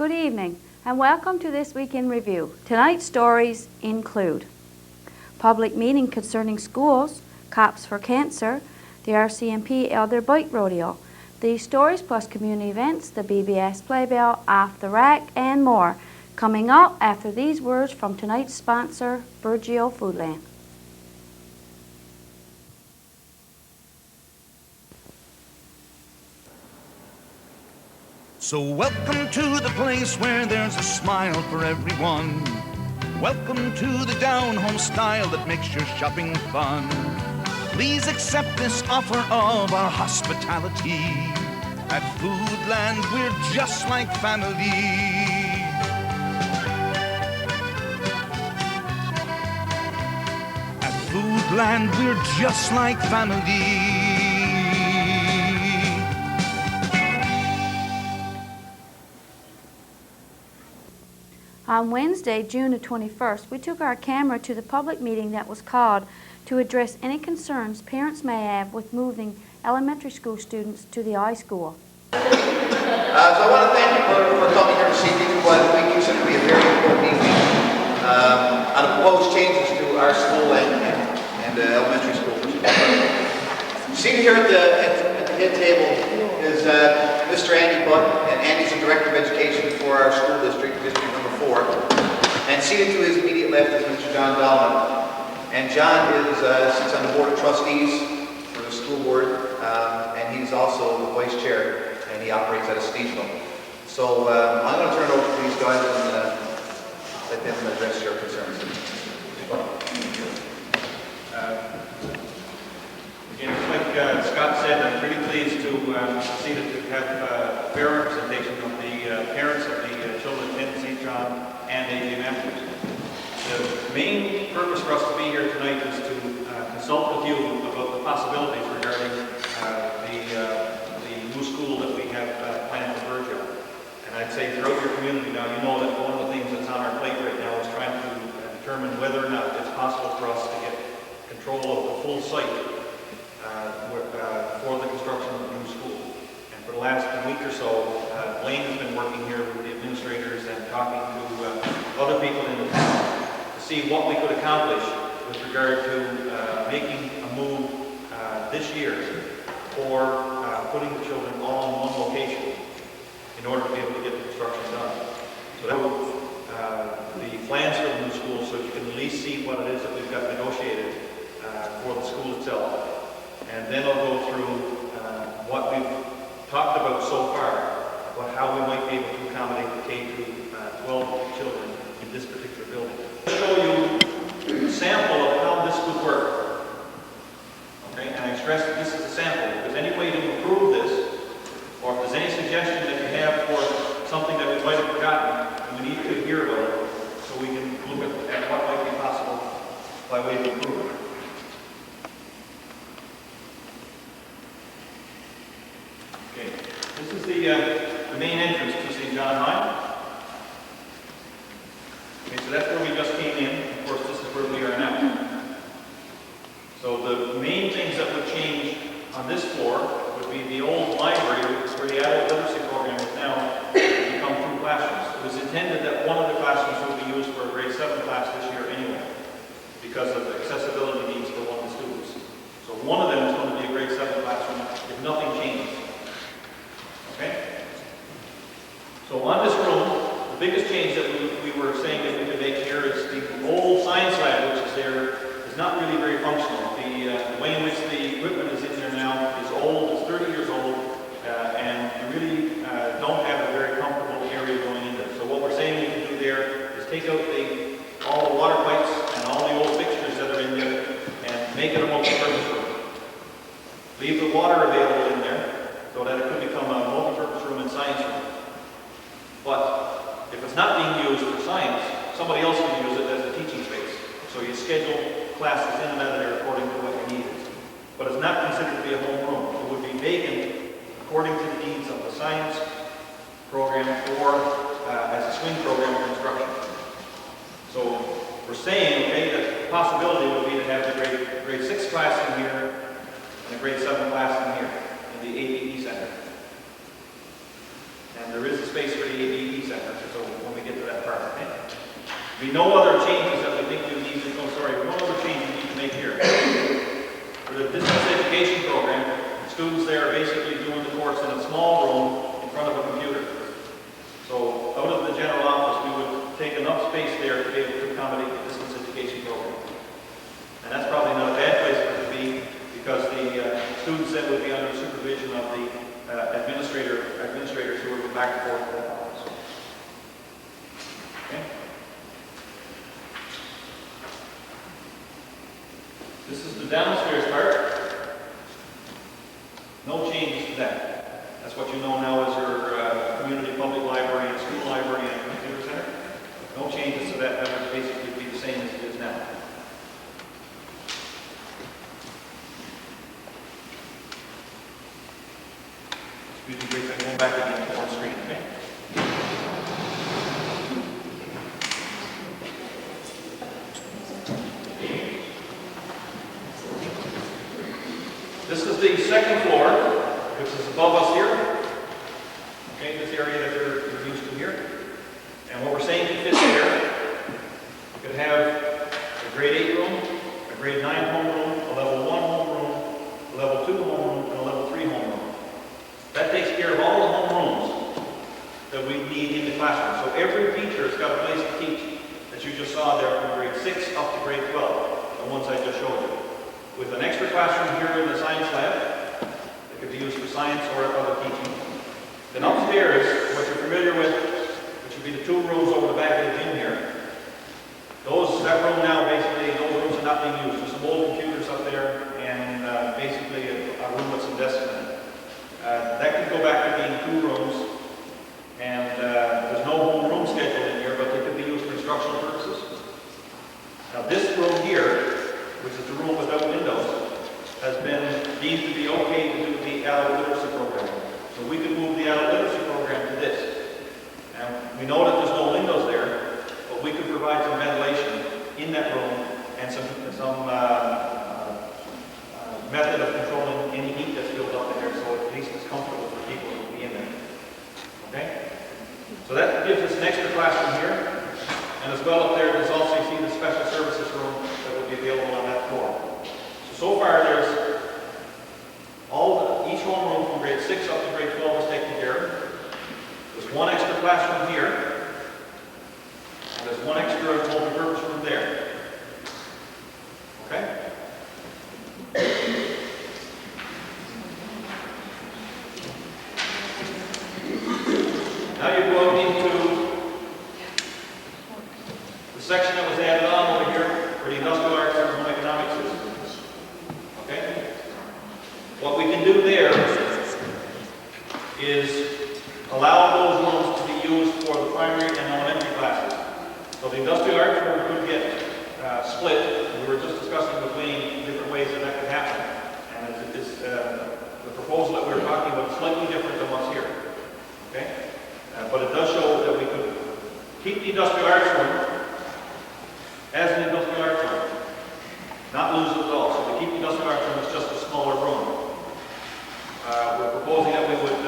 Good evening and welcome to this week in review. Tonight's stories include public meeting concerning schools, Cops for Cancer, the RCMP Elder Bike Rodeo, these stories plus community events, the BBS Playbill, Off the Rack and more. Coming up after these words from tonight's sponsor, Burgeo Foodland. So welcome to the place where there's a smile for everyone. Welcome to the down-home style that makes your shopping fun. Please accept this offer of our hospitality. At Foodland, we're just like family. At Foodland, we're just like family. On Wednesday, June the 21st, we took our camera to the public meeting that was called to address any concerns parents may have with moving elementary school students to the iSchool. So I want to thank you for coming here this evening for what we consider to be a very important evening on proposed changes to our school and elementary school. Seated here at the head table is Mr. Andy Butt, and Andy's the Director of Education for our school district, District Number 4. And seated to his immediate left is Mr. John Dahlman. And John sits on the Board of Trustees for the school board, and he's also the Vice Chair, and he operates out of Stevensville. So I'm going to turn it over to these guys and let them address your concerns. Again, like Scott said, I'm pretty pleased to see that we have fair representation of the parents of the children in St. John and AJ Matthews. The main purpose for us to be here tonight is to consult with you about the possibilities regarding the new school that we have planned for Burgeo. And I'd say throughout your community now, you know that one of the things that's on our plate right now is trying to determine whether or not it's possible for us to get control of the full site for the construction of the new school. And for the last week or so, Blaine has been working here with the administrators and talking to other people in the town to see what we could accomplish with regard to making a move this year for putting the children all in one location in order to be able to get the construction done. So that will the plans for the new school so you can at least see what it is that we've got negotiated for the school itself. And then I'll go through what we've talked about so far, about how we might be able to accommodate the K-12 children in this particular building. I'll show you a sample of how this would work. Okay, and I stress that this is a sample. If there's any way to improve this, or if there's any suggestion that you have for something that we might have forgotten, then we need to hear about it so we can look at what might be possible by way of improvement. Okay, this is the main entrance to St. John High. Okay, so that's where we just came in. Of course, this is where we are now. So the main things that would change on this floor would be the old library, where the adult literacy program is now become 2 classrooms. It was intended that one of the classrooms would be used for a grade 7 class this year anyway, because of the accessibility needs for one of the students. So one of them is going to be a grade 7 classroom if nothing changes. Okay? So on this room, the biggest change that we were saying that we could make here is the old science lab, which is there, is not really very functional. The way in which the equipment is in there now is old, it's 30 years old, and you really don't have a very comfortable area going in there. So what we're saying we can do there is take out all the water pipes and all the old fixtures that are in there and make it a multi-purpose room. Leave the water available in there so that it could become a multi-purpose room and science room. But if it's not being used for science, somebody else can use it as a teaching space. So you schedule classes in and out of there according to what your need is. But it's not considered to be a home room. It would be vacant according to the needs of the science program or as a swing program for instruction. So we're saying, okay, that the possibility would be to have the grade 6 class in here and the grade 7 class in here in the ABE center. And there is a space for the ABE center. no other changes that we think we need to, no other changes we need to make here. For the distance education program, students there are basically doing the course in a small room in front of a computer. So out of the general office, we would take enough space there to be able to accommodate the distance education program. And that's probably not a bad place for it to be, because the students then would be under the supervision of the administrators who would go back and forth to that office. Okay? This is the downstairs part. No changes to that. That's what you know now as your community public library and school library and computer center. No changes to that. That would basically be the same as it is now. Excuse me, Grace, I'm going back again to one screen, okay? This is the second floor, which is above us here. Okay, this area that you're used to here. And what we're saying to fit there, you could have a grade 8 room, a grade 9 homeroom, a level 1 homeroom, a level 2 homeroom, and a level 3 homeroom. That takes care of all the homerooms that we need in the classroom. So every teacher has got a place to teach, as you just saw there, from grade 6 up to grade 12, the ones I just showed you. With an extra classroom here in the science lab, that could be used for science or other teaching. Then upstairs, what you're familiar with, which would be the 2 rooms over the back of the gym here. That room now, basically, those rooms are not being used. There's some old computers up there, and basically a room with some desks in it. That could go back to being 2 rooms, and there's no home room scheduled in here, but they could be used for instructional purposes. Now this room here, which is the room without windows, has been deemed to be okay to do the adult literacy program. So we could move the adult literacy program to this. And we know that there's no windows there, but we could provide some ventilation in that room and some method of controlling any heat that's built up in there, so at least it's comfortable for people who will be in there. Okay? So that gives us an extra classroom here. And as well up there, there's also, you see, the special services room that will be available on that floor. So far, there's each homeroom from grade 6 up to grade 12 is taken care of. There's 1 extra classroom here. And there's 1 extra multi-purpose room there. Okay? Now you go into the section that was added on over here for the industrial arts and home economics systems. Okay? What we can do there is allow those rooms to be used for the primary and elementary classes. So the industrial arts room could get split. We were just discussing with Wayne different ways that could happen. And the proposal that we were talking about is slightly different than what's here. Okay? But it does show that we could keep the industrial arts room as an industrial arts room, not lose it at all. So we keep the industrial arts room as just a smaller room. We're proposing that we would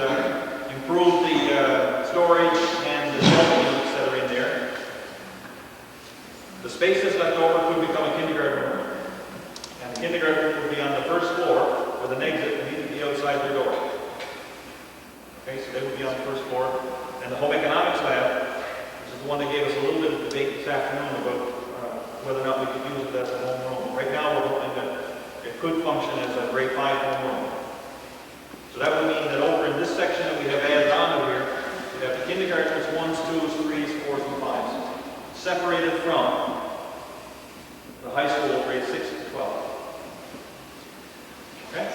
improve the storage and the shelving units that are in there. The space that's left over could become a kindergarten room. And the kindergarten room would be on the first floor with an exit immediately outside their door. Okay, so they would be on the first floor. And the home economics lab, which is the one that gave us a little bit of debate this afternoon about whether or not we could use it as a home room. Right now, we're hoping that it could function as a grade 5 home room. So that would mean that over in this section that we have added on over here, we have the kindergartens, 1s, 2s, 3s, 4s, and 5s, separated from the high school grade 6 to 12. Okay?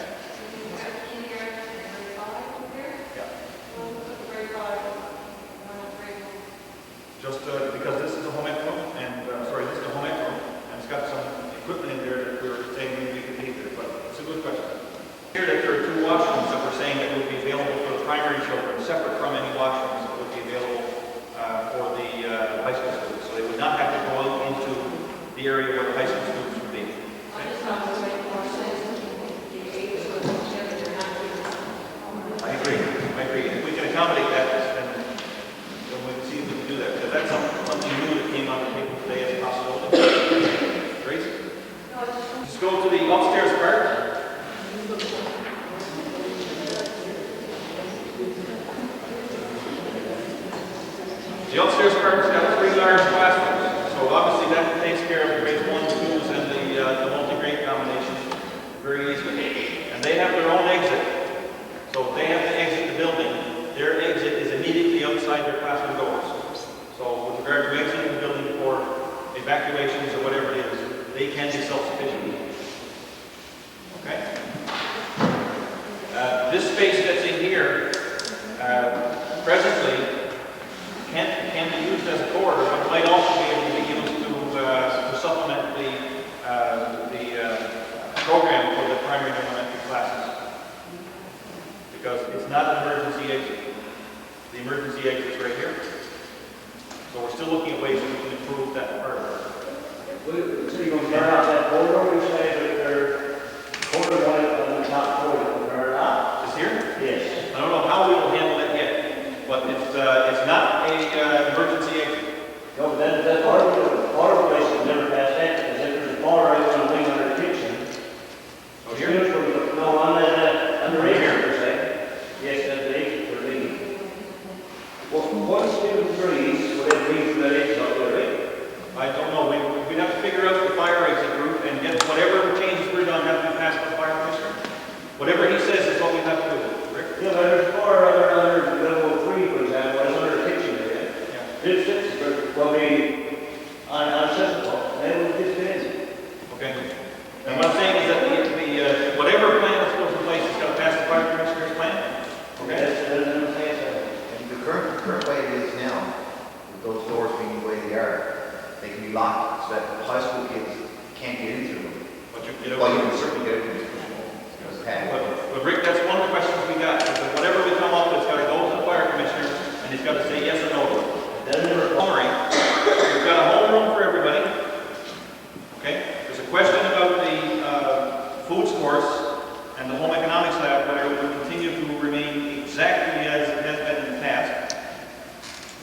Just because this is a home ec room, and this is a home ec room, and it's got some equipment in there that we were saying maybe we could leave there, but it's a good question. evacuations or whatever it is, they can be self-sufficient. Okay? This space that's in here, presently, can be used as a corridor, but might also be able to be used to supplement the program for the primary and elementary classes. Because it's not an emergency exit. The emergency exit is right here. So we're still looking at ways that we can improve that part of it. So you're going to turn out that corridor, you say that they're corridor one on the top floor, you're going to turn it out? This here? Yes. I don't know how we will handle that yet, but it's not a emergency exit. No, that part of the place is never past that, because if there's a bar right on the wing under the kitchen, So here? no, on the here, per se. Yes, that's the exit for leaving. Well, what is student trees, whatever means for that exit up there, right? I don't know. We'd have to figure out the fire exit route and get whatever changes we're going to have to pass the fire commissioner. Whatever he says is what we have to do. Rick? Yeah, but there's a bar under level 3, for example, it's under the kitchen there. Yeah. This will be unaccessible, they will just get in. Okay. And what I'm saying is that the whatever plan is supposed to place is going to pass the fire commissioner's plan. Okay. That's what I'm saying, so. And the current way it is now, with those doors being the way they are, they can be locked so that high school kids can't get into them. But you get Well, you over. can certainly get into them. But Rick, that's one of the questions we got. Is that whatever we come up with, it's got to go to the fire commissioner, and he's got to say yes or no to it. Summary. We've got a homeroom for everybody. Okay. There's a question about the foods course and the home economics lab, whether it will continue to remain exactly as it has been in the past.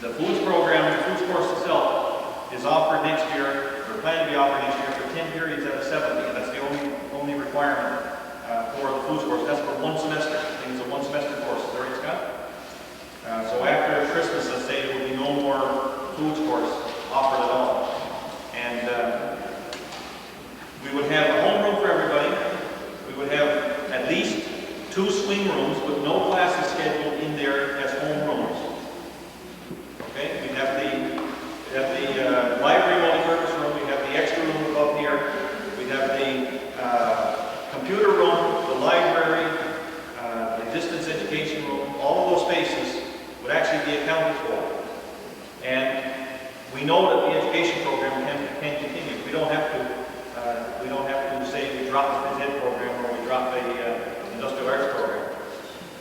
The foods program, the foods course itself, is offered next year, or planned to be offered next year for 10 periods out of 70. That's the only requirement for the foods course. That's for one semester. I think it's a one-semester course. Is that right, Scott? So after Christmas, let's say, there will be no more foods course offered at all. And we would have a homeroom for everybody. We would have at least 2 swing rooms with no classes scheduled in there as home rooms. Okay, we'd have the library multi-purpose room. We'd have the extra room above here. We'd have the computer room, the library, the distance education room. All of those spaces would actually be accounted for. And we know that the education program can continue. We don't have to say we drop the phys ed program or we drop the industrial arts program.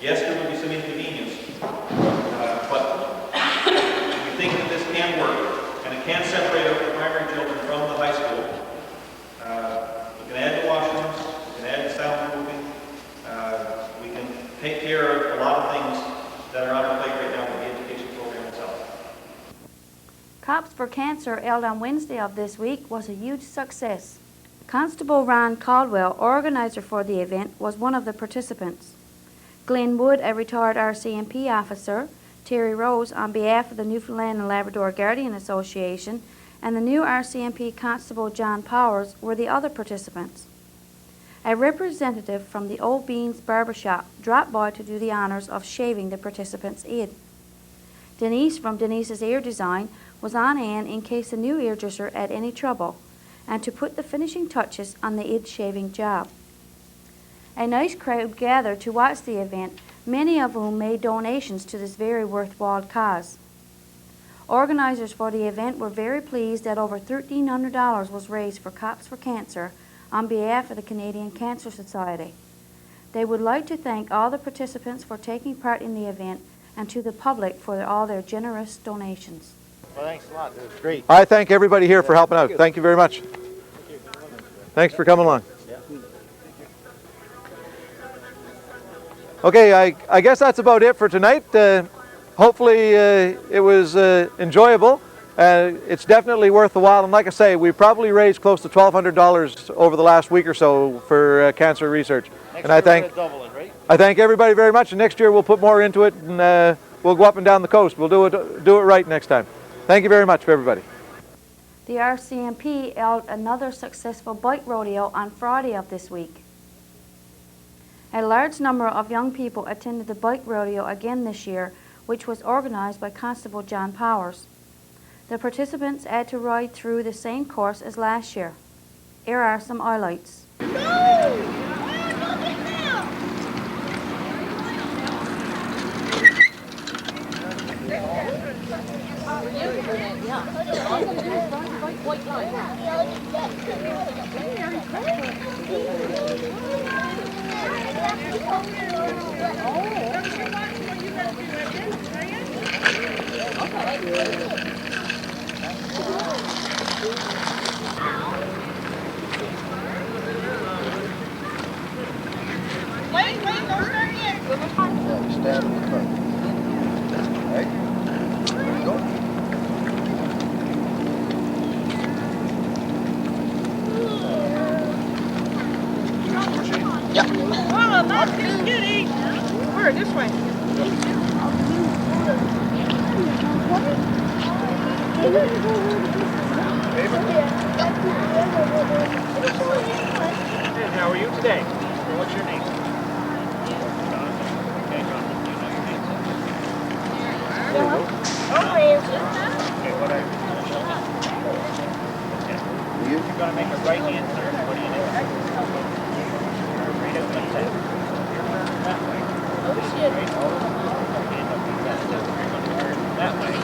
Yes, there will be some inconvenience, but we think that this can work, and it can separate out the primary children from the high school. We can add the washrooms, we can add the soundproofing. We can take care of a lot of things that are on our plate right now with the education program itself. Cops for Cancer, held on Wednesday of this week, was a huge success. Constable Ron Caldwell, organizer for the event, was one of the participants. Glenn Wood, a retired RCMP officer, Terry Rose, on behalf of the Newfoundland and Labrador Guardian Association, and the new RCMP Constable John Powers were the other participants. A representative from the Old Beans Barbershop dropped by to do the honors of shaving the participants' head. Denise from Denise's Ear Design was on hand in case the new hairdresser had any trouble, and to put the finishing touches on the head shaving job. A nice crowd gathered to watch the event, many of whom made donations to this very worthwhile cause. Organizers for the event were very pleased that over $1,300 was raised for Cops for Cancer on behalf of the Canadian Cancer Society. They would like to thank all the participants for taking part in the event and to the public for all their generous donations. Well, thanks a lot. It was great. I thank everybody here for helping out. Thank you very much. Thanks for coming along. Okay, I guess that's about it for tonight. Hopefully it was enjoyable. It's definitely worth the while. And like I say, we probably raised close to $1,200 over the last week or so for cancer research. And I thank everybody very much. And next year we'll put more into it, and we'll go up and down the coast. We'll do it right next time. Thank you very much for everybody. The RCMP held another successful bike rodeo on Friday of this week. A large number of young people attended the bike rodeo again this year, which was organized by Constable John Powers. The participants had to ride through the same course as last year. Here are some highlights. Hey, how are you today? What's your name? Okay, what are you? You're going to make a right hand turn. What do you do? Right out like that. That way. Right. Hand up like that. You're going to turn that way.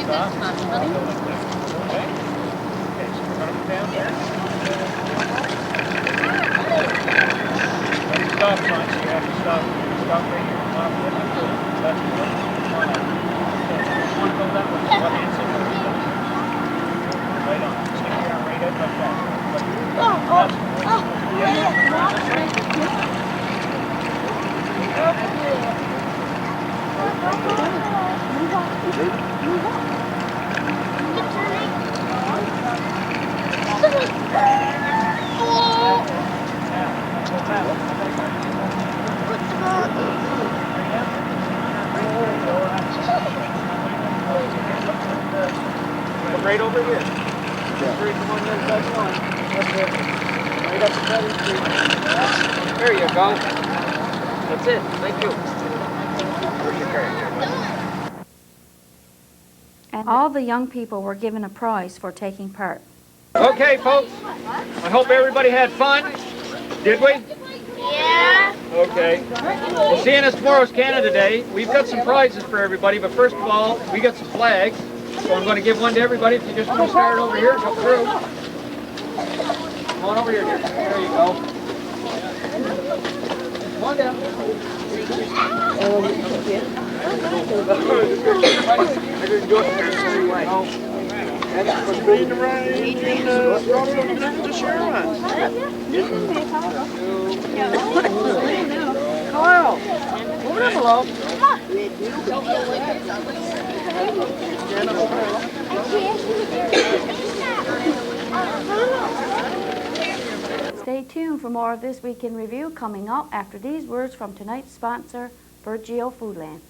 Stop. Okay. Okay, so we're going to come down there. Stop sign, so you have to stop. Stop right here. Come on, that's good. That's good. Come on up. Okay, you want to go that way. What hand side? Right on. Stick your arm right out like that. Look right over here. Come on, that's one. That's it. Right up the cutting street. There you go. That's it. Thank you. Where's your card? And all the young people were given a prize for taking part. Okay, folks. I hope everybody had fun. Did we? Yeah. Okay. Well, seeing as tomorrow's Canada Day, we've got some prizes for everybody, but first of all, we got some flags. So I'm going to give one to everybody. If you just want to start over here, go through. Come on over here, dear. There you go. Come on down. Kyle, move it up below. Stay tuned for more of This Week in Review coming up after these words from tonight's sponsor, Burgeo Foodland.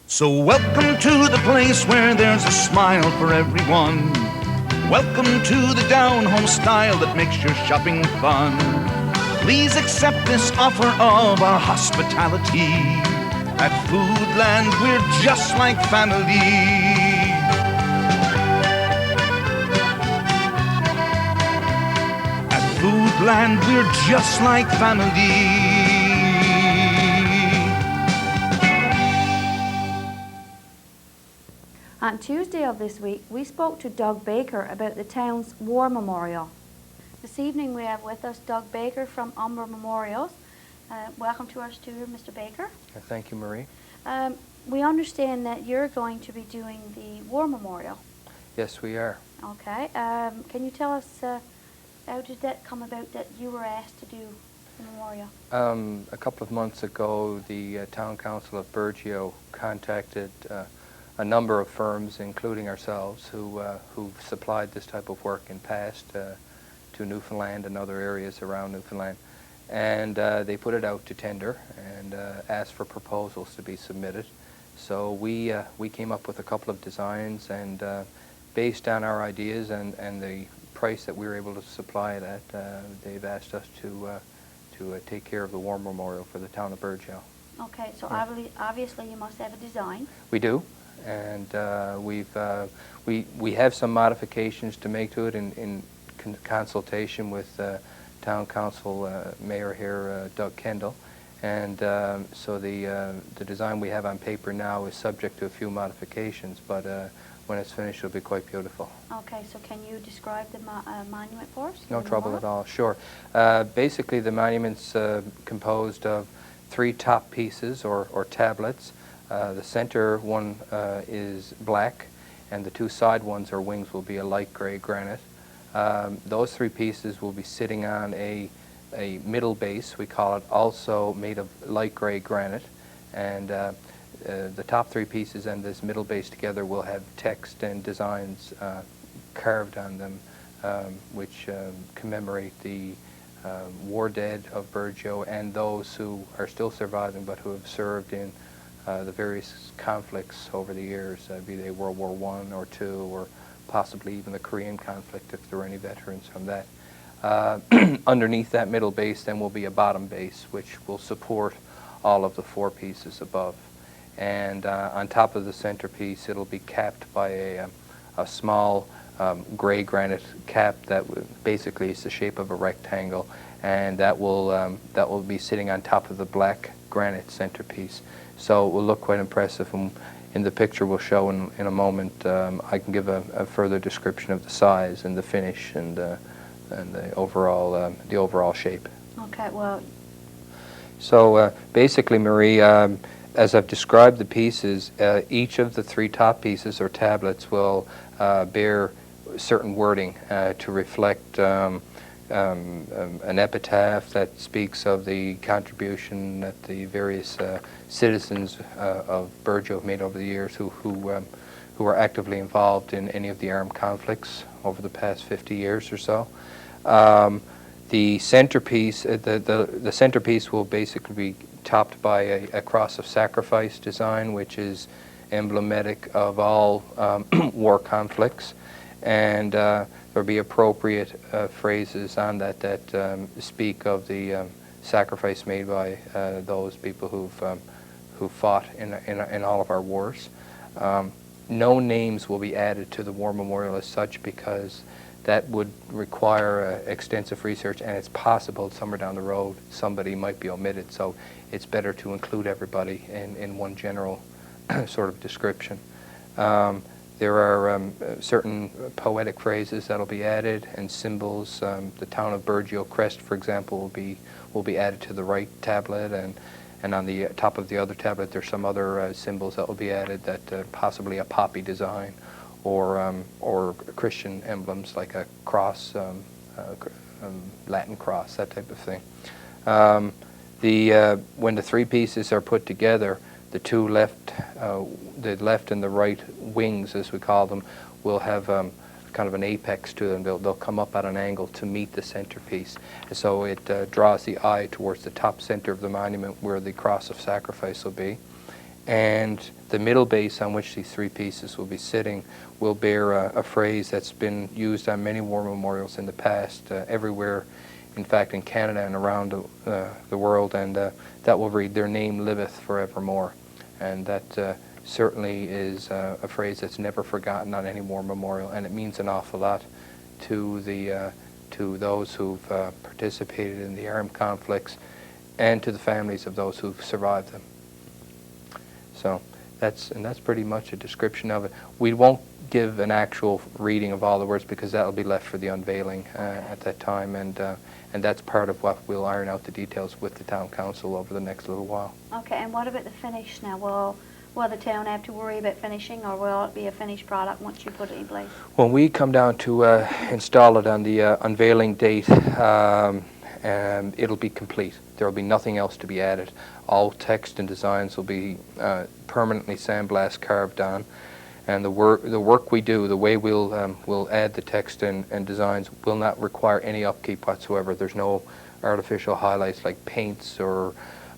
So welcome to the place where there's a smile for everyone. Welcome to the down-home style that makes your shopping fun. Please accept this offer of our hospitality. At Foodland, we're just like family. At Foodland, we're just like family. On Tuesday of this week, we spoke to Doug Baker about the town's War Memorial. This evening we have with us Doug Baker from Umber Memorials. Welcome to our studio, Mr. Baker. Thank you, Marie. We understand that you're going to be doing the War Memorial. Yes, we are. Okay. Can you tell us how did that come about that you were asked to do the memorial? A couple of months ago, the Town Council of Burgeo contacted a number of firms, including ourselves, who've supplied this type of work in past to Newfoundland and other areas around Newfoundland. And they put it out to tender and asked for proposals to be submitted. So we came up with a couple of designs, and based on our ideas and the price that we were able to supply it at, they've asked us to take care of the war memorial for the town of Burgeo. Okay, so Yeah. obviously you must have a design. We do, and we have some modifications to make to it in consultation with Town Council Mayor here, Doug Kendall, and so the design we have on paper now is subject to a few modifications, but when it's finished it'll be quite beautiful. Okay, so can you describe the monument for us? No The trouble memorial? at all, sure. Basically the monument's composed of 3 top pieces or tablets. The center one is black, and the 2 side ones or wings will be a light gray granite. Those 3 pieces will be sitting on a middle base, we call it, also made of light gray granite, and the top 3 pieces and this middle base together will have text and designs carved on them, which commemorate the war dead of Burgeo and those who are still surviving but who have served in the various conflicts over the years, be they World War I or II, or possibly even the Korean conflict if there are any veterans from that. Underneath that middle base then will be a bottom base which will support all of the 4 pieces above. And on top of the centerpiece it'll be capped by a small gray granite cap that basically is the shape of a rectangle, and that will be sitting on top of the black granite centerpiece. So it will look quite impressive, and in the picture we'll show in a moment, I can give a further description of the size and the finish and the overall shape. Okay, well, So basically, Marie, as I've described the pieces, each of the 3 top pieces or tablets will bear certain wording to reflect an epitaph that speaks of the contribution that the various citizens of Burgeo have made over the years who are actively involved in any of the armed conflicts over the past 50 years or so. The centerpiece, the centerpiece will basically be topped by a cross of sacrifice design, which is emblematic of all war conflicts, and there'll be appropriate phrases on that speak of the sacrifice made by those people who fought in all of our wars. No names will be added to the war memorial as such, because that would require extensive research, and it's possible somewhere down the road somebody might be omitted, so it's better to include everybody in one general sort of description. There are certain poetic phrases that'll be added, and symbols. The town of Burgeo crest, for example, will be added to the right tablet, and on the top of the other tablet there's some other symbols that will be added, that possibly a poppy design, or Christian emblems like a cross, Latin cross, that type of thing. When the 3 pieces are put together, the left and the right wings, as we call them, will have kind of an apex to them. They'll come up at an angle to meet the centerpiece. And so it draws the eye towards the top center of the monument where the cross of sacrifice will be. And the middle base on which these 3 pieces will be sitting will bear a phrase that's been used on many war memorials in the past, everywhere, in fact, in Canada and around the world, and that will read, "Their name liveth forevermore." And that certainly is a phrase that's never forgotten on any war memorial, and it means an awful lot to those who've participated in the armed conflicts and to the families of those who've survived them. So that's pretty much a description of it. We won't give an actual reading of all the words because that'll be left for the unveiling at that time, and that's part of what we'll iron out the details with the town council over the next little while. okay, and what about the finish now? Will the town have to worry about finishing, or will it be a finished product once you put it in place? When we come down to install it on the unveiling date, it'll be complete. There will be nothing else to be added. All text and designs will be permanently sandblast carved on, and the work we do, the way we'll add the text and designs, will not require any upkeep whatsoever. There's no artificial highlights like paints or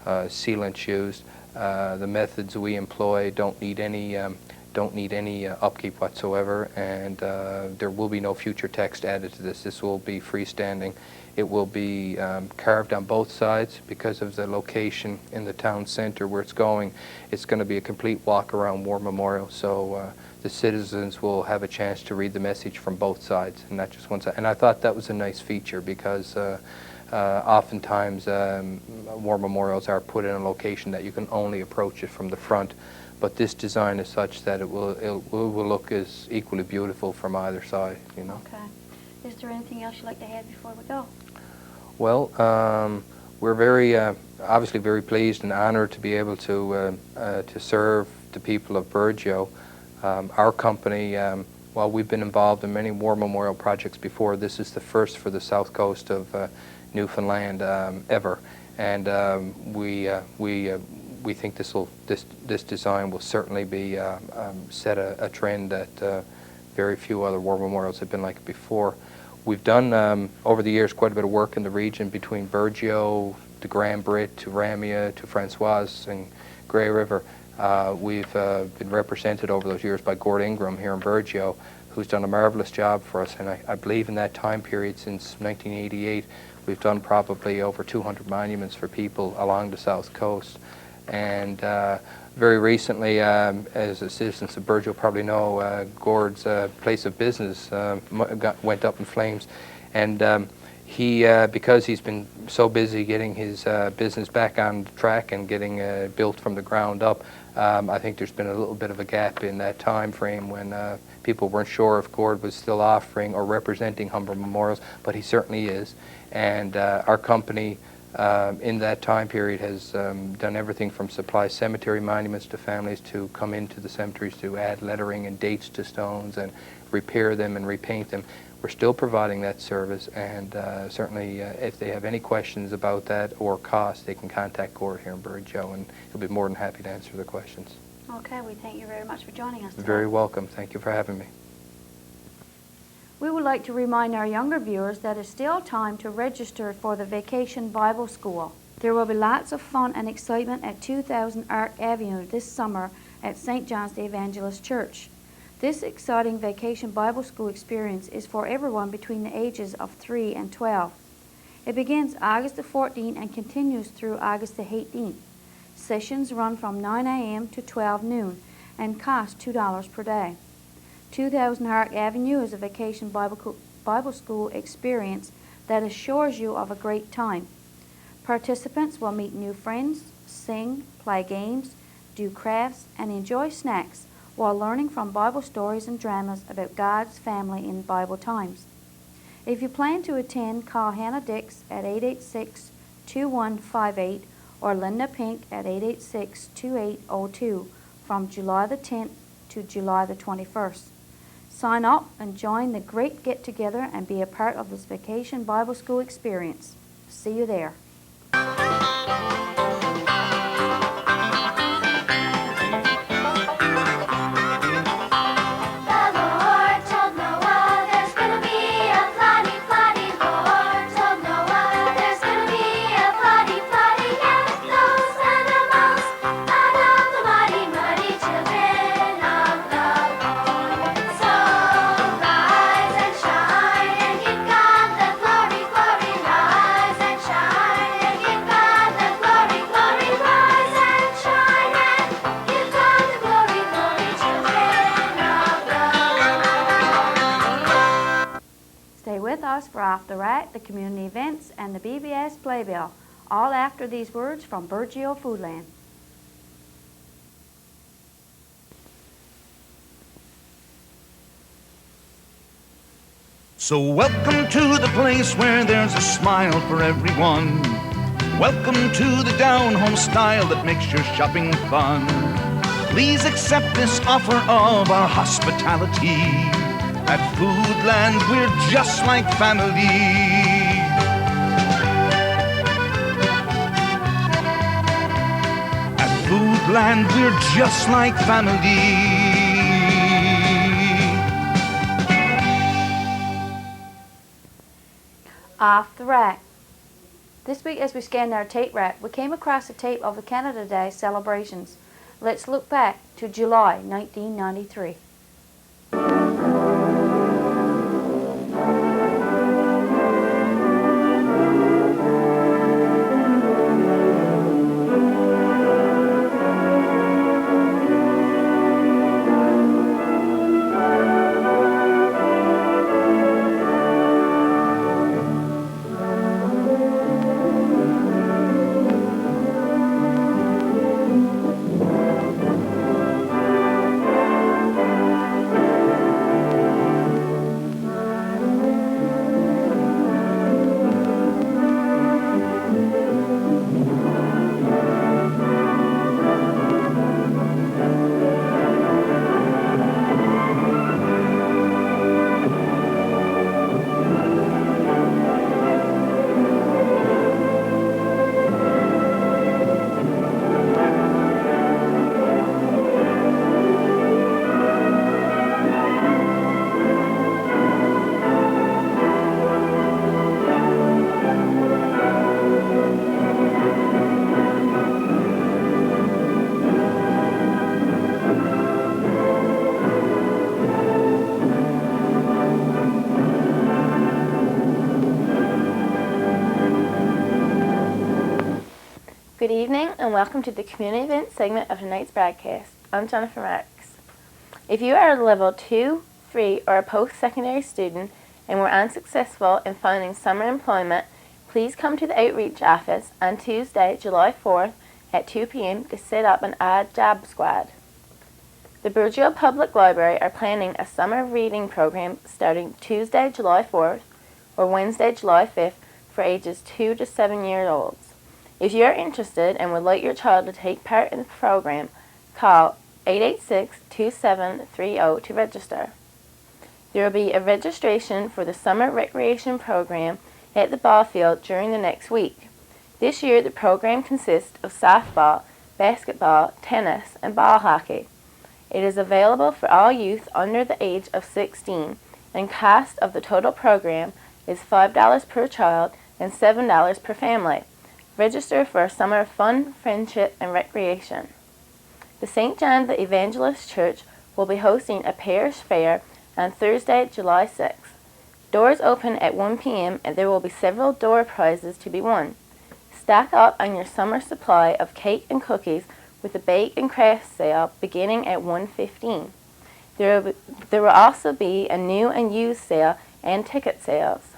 sealants used. The methods we employ don't need any don't need any upkeep whatsoever, and there will be no future text added to this. This will be freestanding. It will be carved on both sides because of the location in the town center where it's going. It's going to be a complete walk around War Memorial, so the citizens will have a chance to read the message from both sides and not just one side. And I thought that was a nice feature because oftentimes war memorials are put in a location that you can only approach it from the front, but this design is such that it will look as equally beautiful from either side, you know. Okay. Is there anything else you'd like to add before we go? Well, we're very obviously very pleased and honored to be able to serve the people of Burgeo. Our company, while we've been involved in many war memorial projects before, this is the first for the south coast of Newfoundland ever, and we think this design will certainly be set a trend that very few other war memorials have been like it before. We've done over the years quite a bit of work in the region between Burgeo to Grand Brit to Ramia to Francoise and Grey River. We've been represented over those years by Gord Ingram here in Burgeo, who's done a marvelous job for us, and I believe in that time period since 1988 we've done probably over 200 monuments for people along the south coast. And very recently, as the citizens of Burgeo probably know, Gord's place of business went up in flames, and he, because he's been so busy getting his business back on track and getting built from the ground up, I think there's been a little bit of a gap in that time frame when people weren't sure if Gord was still offering or representing Humber Memorials, but he certainly is. And our company in that time period has done everything from supply cemetery monuments to families to come into the cemeteries to add lettering and dates to stones and repair them and repaint them. We're still providing that service, and certainly if they have any questions about that or cost, they can contact Gord here in Burgeo, and he'll be more than happy to answer the questions. Okay, we thank you very much for joining us today. Very welcome. Thank you for having me. We would like to remind our younger viewers that it's still time to register for the Vacation Bible School. There will be lots of fun and excitement at 2000 Ark Avenue this summer at St. John's the Evangelist Church. This exciting Vacation Bible School experience is for everyone between the ages of 3 and 12. It begins August the 14th and continues through August the 18th. Sessions run from 9 a.m. to 12 noon and cost $2 per day. 2000 Ark Avenue is a Vacation Bible School experience that assures you of a great time. Participants will meet new friends, sing, play games, do crafts, and enjoy snacks while learning from Bible stories and dramas about God's family in Bible times. If you plan to attend, call Hannah Dix at 886-2158 or Linda Pink at 886-2802 from July the 10th to July the 21st. Sign up and join the great get-together and be a part of this Vacation Bible School experience. See you there. For After Right, the community events, and the BBS Playbill, all after these words from Burgeo Foodland. So welcome to the place where there's a smile for everyone. Welcome to the down-home style that makes your shopping fun. Please accept this offer of our hospitality. At Foodland, we're just like family. At Foodland, we're just like family. Off the rack. This week as we scanned our tape rack, we came across a tape of the Canada Day celebrations. Let's look back to July 1993. Good evening and welcome to the community event segment of tonight's broadcast. I'm Jennifer Marks. If you are a level 2, 3, or a post-secondary student and were unsuccessful in finding summer employment, please come to the outreach office on Tuesday, July 4th at 2 p.m. to set up an odd job squad. The Burgeo Public Library are planning a summer reading program starting Tuesday, July 4th or Wednesday, July 5th for ages 2 to 7 years old. If you are interested and would like your child to take part in the program, call 886-2730 to register. There will be a registration for the summer recreation program at the ball field during the next week. This year the program consists of softball, basketball, tennis, and ball hockey. It is available for all youth under the age of 16, and cost of the total program is $5 per child and $7 per family. Register for a summer of fun, friendship, and recreation. The St. John the Evangelist Church will be hosting a parish fair on Thursday, July 6th. Doors open at 1 p.m. and there will be several door prizes to be won. Stock up on your summer supply of cake and cookies with a bake and craft sale beginning at 1:15. There will also be a new and used sale and ticket sales.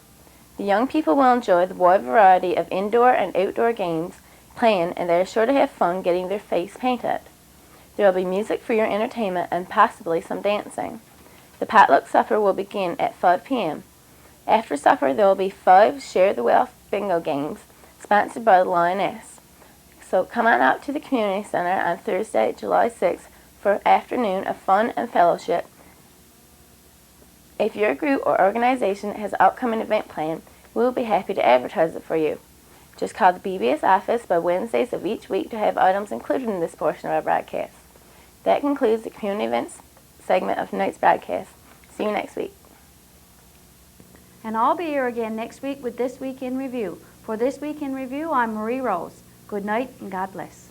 The young people will enjoy the wide variety of indoor and outdoor games playing, and they are sure to have fun getting their face painted. There will be music for your entertainment and possibly some dancing. The potluck supper will begin at 5 p.m. After supper, there will be 5 Share the Wealth bingo games sponsored by the Lioness. So come on out to the Community Center on Thursday, July 6th for an afternoon of fun and fellowship. If your group or organization has an upcoming event planned, we will be happy to advertise it for you. Just call the BBS office by Wednesdays of each week to have items included in this portion of our broadcast. That concludes the community events segment of tonight's broadcast. See you next week. And I'll be here again next week with This Week in Review. For This Week in Review, I'm Marie Rose. Good night and God bless.